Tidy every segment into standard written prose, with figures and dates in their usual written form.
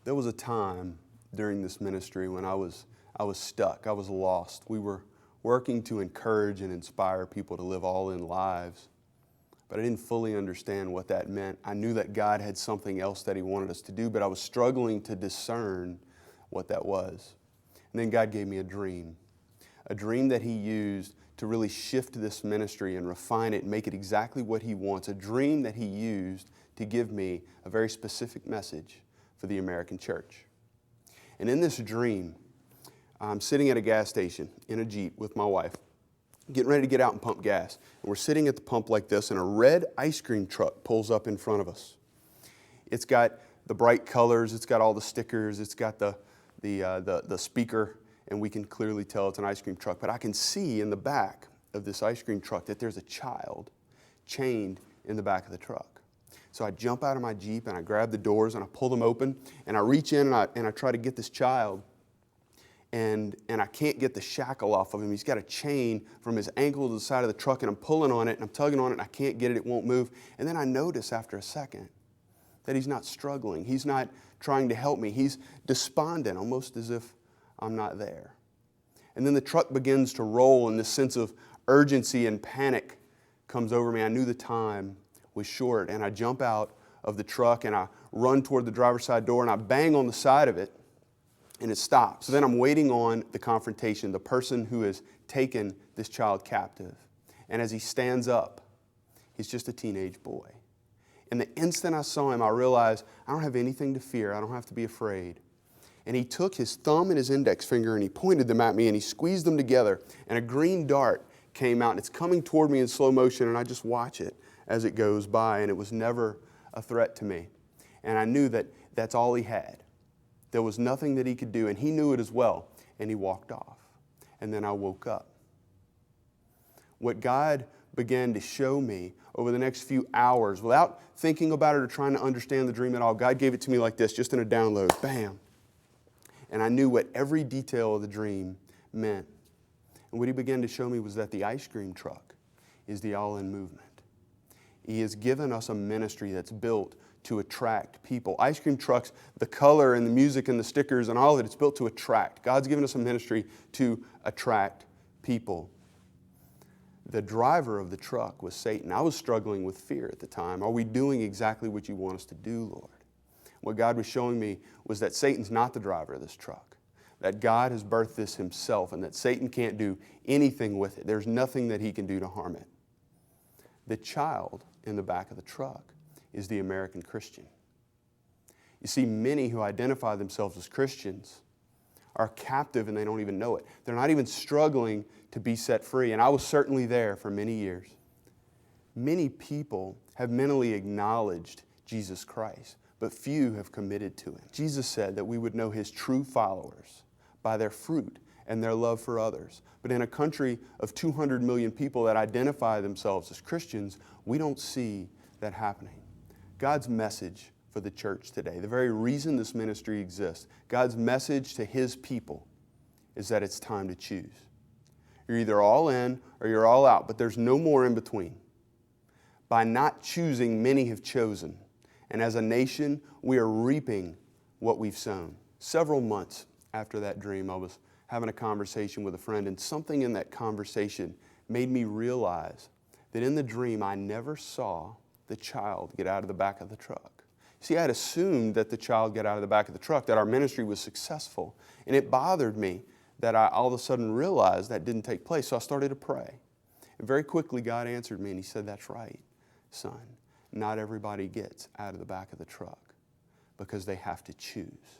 There was a time during this ministry when I was stuck. I was lost. We were working to encourage and inspire people to live all-in lives, but I didn't fully understand what that meant. I knew that God had something else that He wanted us to do, but I was struggling to discern what that was. And then God gave me a dream that He used to really shift this ministry and refine it and make it exactly what He wants, a dream that He used to give me a very specific message for the American church. And in this dream, I'm sitting at a gas station in a Jeep with my wife, getting ready to get out and pump gas. And we're sitting at the pump like this, and a red ice cream truck pulls up in front of us. It's got the bright colors, it's got all the stickers, it's got the speaker, and we can clearly tell it's an ice cream truck. But I can see in the back of this ice cream truck that there's a child chained in the back of the truck. So I jump out of my Jeep and I grab the doors and I pull them open and I reach in and I try to get this child, and I can't get the shackle off of him. He's got a chain from his ankle to the side of the truck, and I'm pulling on it and I'm tugging on it and I can't get it, it won't move. And then I notice after a second that he's not struggling. He's not trying to help me. He's despondent, almost as if I'm not there. And then the truck begins to roll, and this sense of urgency and panic comes over me. I knew the time was short, and I jump out of the truck and I run toward the driver's side door and I bang on the side of it, and it stops. So then I'm waiting on the confrontation, the person who has taken this child captive. And as he stands up, he's just a teenage boy. And the instant I saw him, I realized I don't have anything to fear. I don't have to be afraid. And he took his thumb and his index finger and he pointed them at me and he squeezed them together, and a green dart came out and it's coming toward me in slow motion, and I just watch it as it goes by, and it was never a threat to me. And I knew that that's all he had. There was nothing that he could do, and he knew it as well, and he walked off. And then I woke up. What God began to show me over the next few hours, without thinking about it or trying to understand the dream at all, God gave it to me like this, just in a download, bam. And I knew what every detail of the dream meant. And what He began to show me was that the ice cream truck is the all-in movement. He has given us a ministry that's built to attract people. Ice cream trucks, the color and the music and the stickers and all of it, it's built to attract. God's given us a ministry to attract people. The driver of the truck was Satan. I was struggling with fear at the time. Are we doing exactly what You want us to do, Lord? What God was showing me was that Satan's not the driver of this truck, that God has birthed this Himself, and that Satan can't do anything with it. There's nothing that he can do to harm it. The child in the back of the truck is the American Christian. You see, many who identify themselves as Christians are captive and they don't even know it. They're not even struggling to be set free. And I was certainly there for many years. Many people have mentally acknowledged Jesus Christ, but few have committed to Him. Jesus said that we would know His true followers by their fruit and their love for others. But in a country of 200 million people that identify themselves as Christians, we don't see that happening. God's message for the church today, the very reason this ministry exists, God's message to His people is that it's time to choose. You're either all in or you're all out, but there's no more in between. By not choosing, many have chosen. And as a nation, we are reaping what we've sown. Several months after that dream, I was having a conversation with a friend, and something in that conversation made me realize that in the dream, I never saw the child get out of the back of the truck. See, I had assumed that the child got out of the back of the truck, that our ministry was successful, and it bothered me that I all of a sudden realized that didn't take place, so I started to pray. And very quickly, God answered me, and He said, "That's right, son. Not everybody gets out of the back of the truck because they have to choose."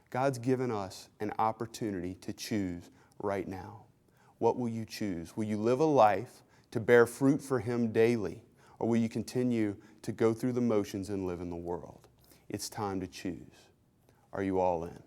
God's given us an opportunity to choose right now. What will you choose? Will you live a life to bear fruit for Him daily, or will you continue to go through the motions and live in the world? It's time to choose. Are you all in?